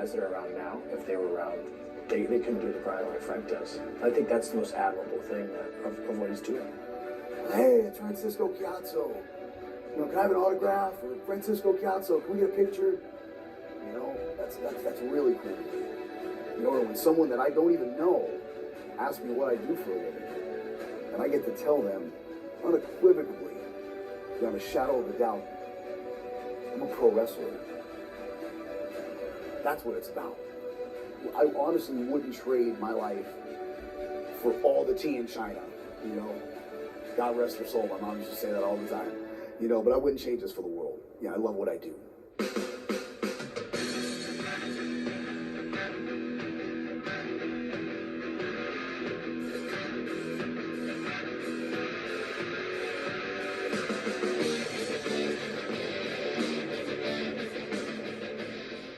guys that are around now, if they were around, they couldn't do the grind like Frank does. I think that's the most admirable thing of what he's doing. Hey, it's Francisco Chiazzo. You know, can I have an autograph? Or Francisco Chiazzo, can we get a picture? You know, that's really cool to me. You know, or when someone that I don't even know asks me what I do for a living, and I get to tell them unequivocally, without a shadow of a doubt, I'm a pro wrestler. That's what it's about. I honestly wouldn't trade my life for all the tea in China, you know. God rest her soul, my mom used to say that all the time. You know, but I wouldn't change this for the world. Yeah, I love what I do.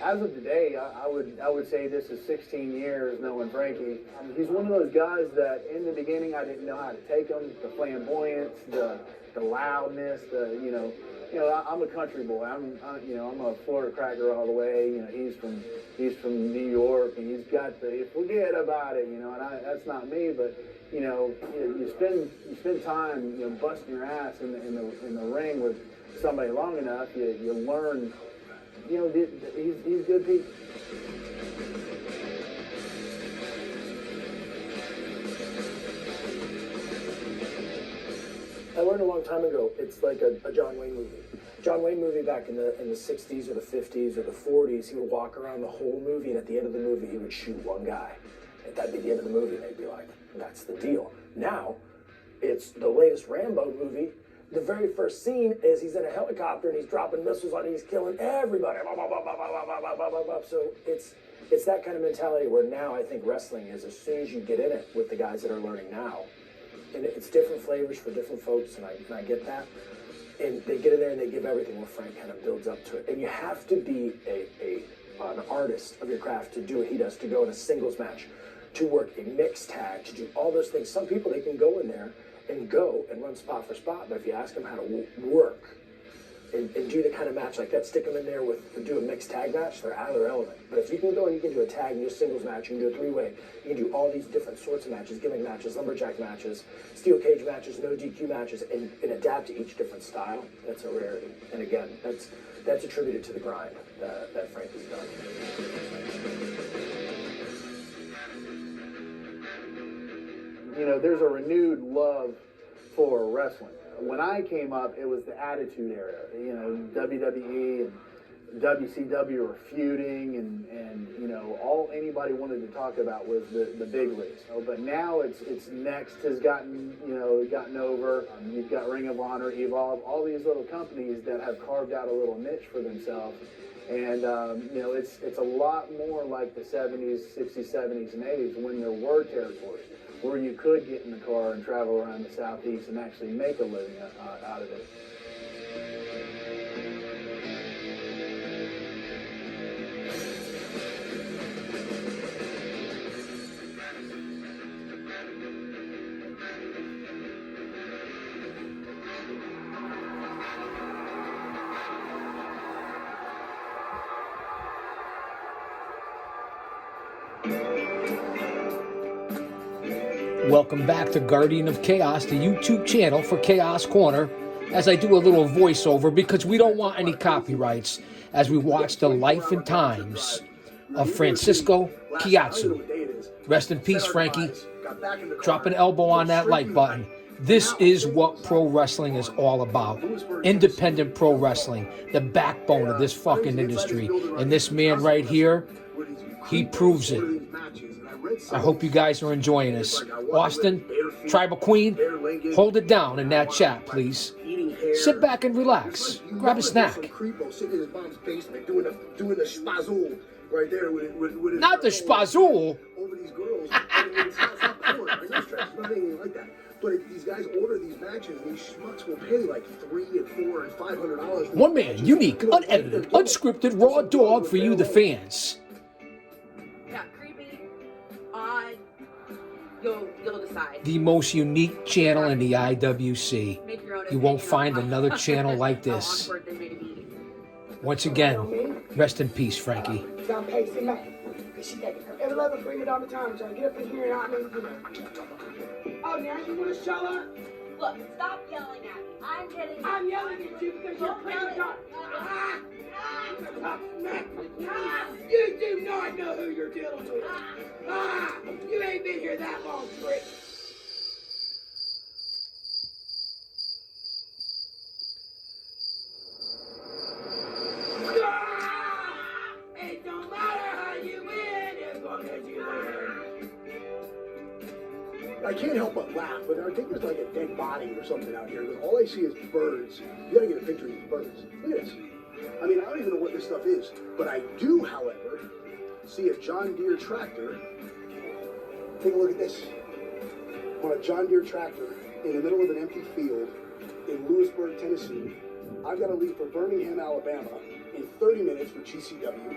As of today, I would say this is 16 years knowing Frankie. He's one of those guys that in the beginning I didn't know how to take him. The flamboyance, the loudness, I'm a country boy. I'm a Florida cracker all the way. You know, he's from New York, and he's got the forget about it. You know, and that's not me, but you know, you spend time, you know, busting your ass in the ring with somebody long enough, you learn. You know, he's good people. I learned a long time ago, it's like a John Wayne movie. John Wayne movie back in the 60s or the 50s or the 40s, he would walk around the whole movie, and at the end of the movie, he would shoot one guy. And that'd be the end of the movie, and they'd be like, that's the deal. Now, it's the latest Rambo movie. The very first scene is he's in a helicopter and he's dropping missiles on, and he's killing everybody. So it's that kind of mentality where now I think wrestling is, as soon as you get in it with the guys that are learning now, and it's different flavors for different folks, and I get that. And they get in there and they give everything, where Frank kind of builds up to it. And you have to be an artist of your craft to do what he does, to go in a singles match, to work a mixed tag, to do all those things. Some people, they can go in there and run spot for spot, but if you ask them how to work and do the kind of match like that, stick them in there do a mixed tag match, they're out of their element. But if you can go and you can do a tag, you do a singles match, you can do a three-way, you can do all these different sorts of matches, gimmick matches, lumberjack matches, steel cage matches, no DQ matches, and adapt to each different style, that's a rarity. And again, that's attributed to the grind that Frank has done. You know, there's a renewed love for wrestling. When I came up, it was the Attitude Era. You know, WWE and WCW were feuding, and you know, all anybody wanted to talk about was the big leagues. But now it's Next has gotten over. You've got Ring of Honor, Evolve, all these little companies that have carved out a little niche for themselves. And you know, it's a lot more like the 70s, 60s, 70s, and 80s when there were territories where you could get in the car and travel around the Southeast and actually make a living out of it. Welcome back to Guardian of Chaos, the YouTube channel for Chaos Corner, as I do a little voiceover because we don't want any copyrights as we watch the life and times of Francisco Chiazzo. Rest in peace, Frankie. Drop an elbow on that like button. This is what pro wrestling is all about. Independent pro wrestling, the backbone of this fucking industry. And this man right here, he proves it. I hope you guys are enjoying this. Austin, Tribal Queen, hold it down in that chat, please. Sit back and relax. Grab a snack. Not the spazool. But if these guys order these matches, these schmucks will pay like $300 and $400 and $500. One man, unique, unedited, unscripted, raw dog for you, the fans. Yeah, creepy, odd. You'll decide. The most unique channel in the IWC. You won't find another channel like this. How awkward they may be. Once again, rest in peace, Frankie. I'm pacing back. She taking her every level, bring it all the time, trying to get up in here and I mean, you know. Oh, now you want to show up? Look, stop yelling at me. I'm yelling at you because you're pretty dark. You do not know who you're dealing with. You ain't been here that long, Trick. It don't matter how you win as long as you win. I can't help but laugh, but I think there's like a dead body or something out here. All I see is birds. You gotta get a picture of these birds. Look at this. I mean, I don't even know what this stuff is, but I do, however, see a John Deere tractor. Take a look at this. On a John Deere tractor in the middle of an empty field in Lewisburg, Tennessee. I've got to leave for Birmingham, Alabama in 30 minutes for GCW.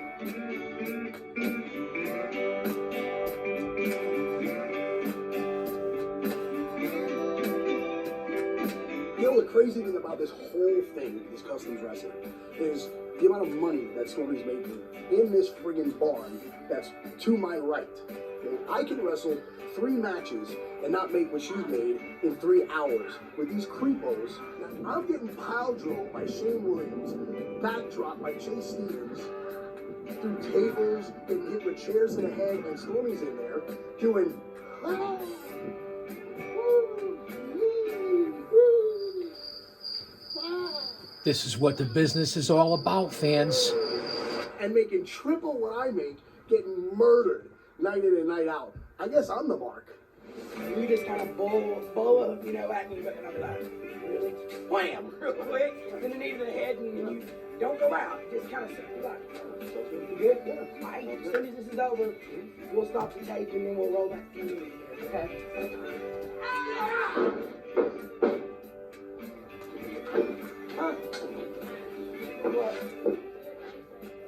You know, the crazy thing about this whole thing, this customs wrestling, is the amount of money that Stormy's making in this friggin' barn that's to my right. Okay? I can wrestle 3 matches and not make what she's made in 3 hours with these creepos. I'm getting pile drove by Shane Williams, backdrop by Chase Stevens, through tables, getting hit with chairs in the head, and Stormy's in there doing. This is what the business is all about, fans. And making triple what I make, getting murdered night in and night out. I guess I'm the mark. You just kind of blow up, you know, at me, but I'm like, really? Wham! Real quick, in the knee to the head, and you don't go out. Just kind of sit like, you good? Yeah. All right, as soon as this is over, we'll stop the tape and then we'll roll back to you. Okay? Huh? What?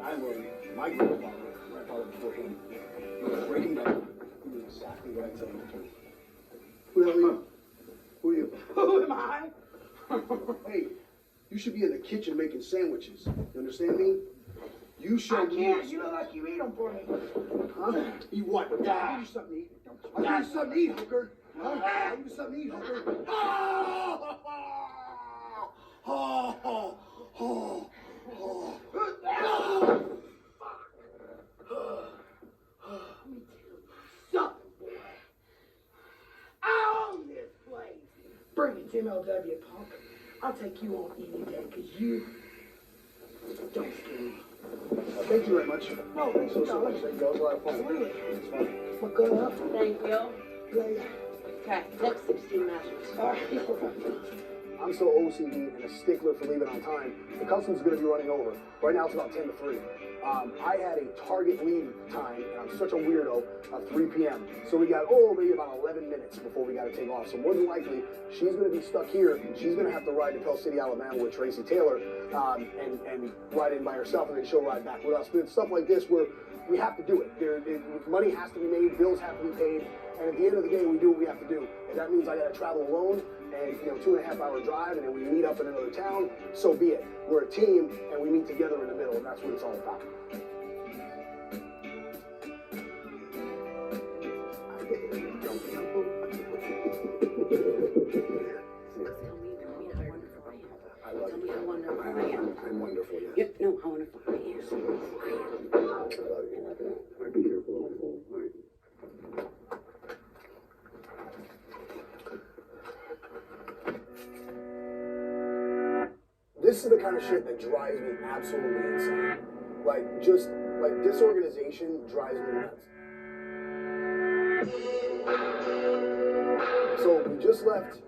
I learned my grandfather before him. Breaking down. He knew exactly what I tell him to do. Who the hell are you? Who are you? Who am I? Hey, you should be in the kitchen making sandwiches. You understand me? You show me. I can't. You look like you eat them for me. Huh? Eat what? I'll give you something to eat. I'll give you something to eat, hooker. Huh? I'll give you something to eat, hooker. Oh! Oh! Oh! Oh! Oh! Something, boy. I own this place. Bring it to MLW, punk. I'll take you on any day, because you don't scare me. Thank you very much. No, thanks So so much. much. Thank you. That was a lot of fun. Absolutely. It's fun. Well, good up. Thank you. Later. Okay, next 16 matches. All right. I'm so OCD and a stickler for leaving on time. The customs is going to be running over. Right now it's about 10 to 3. I had a target lead time, and I'm such a weirdo, of 3 p.m. So we got, maybe about 11 minutes before we got to take off. So more than likely, she's going to be stuck here. She's going to have to ride to Pell City, Alabama with Tracy Taylor and ride in by herself, and then she'll ride back with us. But it's stuff like this where we have to do it. Money has to be made, bills have to be paid, and at the end of the day, we do what we have to do. And that means I got to travel alone, and 2.5 hour drive, and then we meet up in another town. So be it. We're a team, and we meet together in the middle, and that's what it's all about. I love you. Tell me how wonderful I am. I'm wonderful, yes. Yep, no, how wonderful I am. I love you. All right, be careful. All right. This is the kind of shit that drives me absolutely insane. Like disorganization drives me nuts. So we just left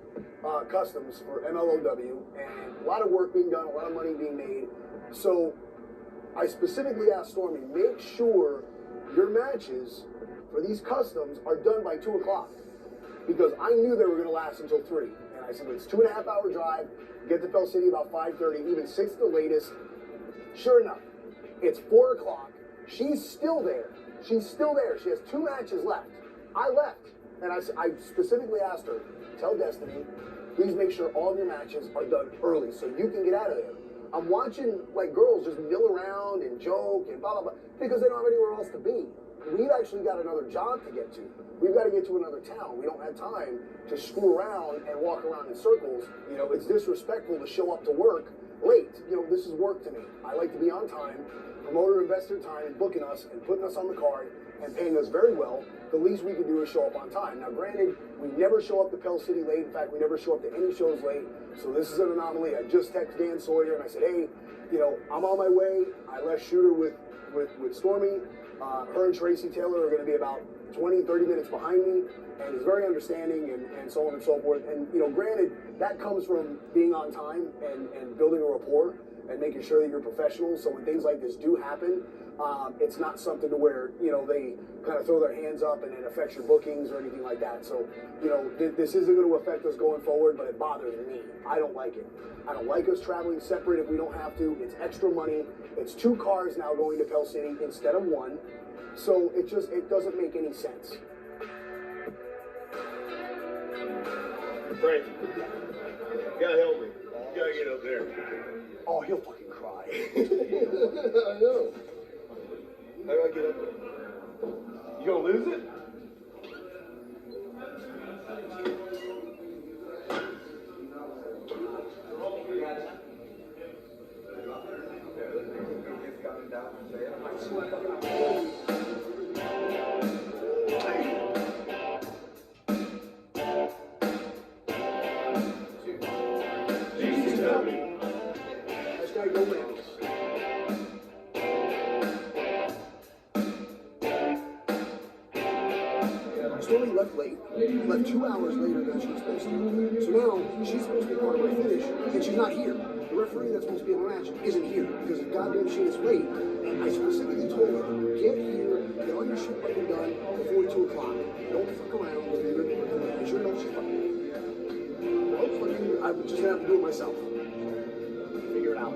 customs for MLOW, and a lot of work being done, a lot of money being made. So I specifically asked Stormy, make sure your matches for these customs are done by 2 o'clock. Because I knew they were going to last until 3. And I said, it's 2.5 hour drive, get to Pell City about 5:30, even 6 the latest. Sure enough, it's 4 o'clock. She's still there. She's still there. She has 2 matches left. I left. And I specifically asked her, tell Destiny, please make sure all of your matches are done early so you can get out of there. I'm watching like girls just mill around and joke and blah blah blah because they don't have anywhere else to be. We've actually got another job to get to. We've got to get to another town. We don't have time to screw around and walk around in circles. You know, it's disrespectful to show up to work late. You know, this is work to me. I like to be on time. Promoter invested time in booking us and putting us on the card and paying us very well. The least we can do is show up on time. Now, granted, we never show up to Pell City late. In fact, we never show up to any shows late. So this is an anomaly. I just texted Dan Sawyer and I said, hey, you know, I'm on my way. I left Shooter with Stormy. Her and Tracy Taylor are going to be about 20, 30 minutes behind me, and he's very understanding and so on and so forth. And, you know, granted, that comes from being on time and building a rapport and making sure that you're professional. So when things like this do happen, it's not something to where, you know, they kind of throw their hands up and it affects your bookings or anything like that. So, you know, this isn't going to affect us going forward, but it bothers me. I don't like it. I don't like us traveling separate if we don't have to. It's extra money. It's 2 cars now going to Pell City instead of 1. So it doesn't make any sense. Frank, you gotta help me. You gotta get up there. Oh, he'll fucking cry. I know. How do I get up there? You gonna lose it? Stormy left late, left 2 hours later than she was supposed to. So now she's supposed to be part of my finish, and she's not here. The referee that's supposed to be in the match isn't here because the goddamn shit is late. And I specifically told her, get here, get all your shit fucking done before 2 o'clock. Don't fuck around with your make sure you don't shit fucking. Well, fucking, I'm just gonna have to do it myself. Figure it out.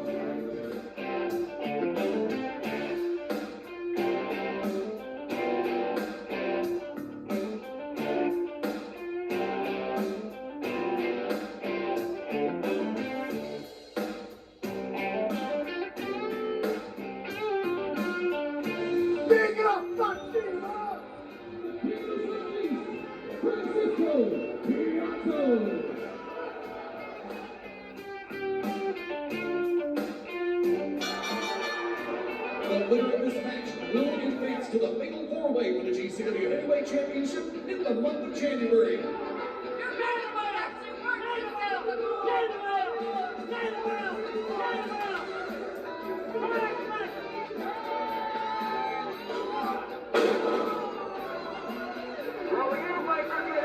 The winner of this match will advance to the Fatal 4-Way for the GCW Heavyweight Championship in the month of January. Well, you might forget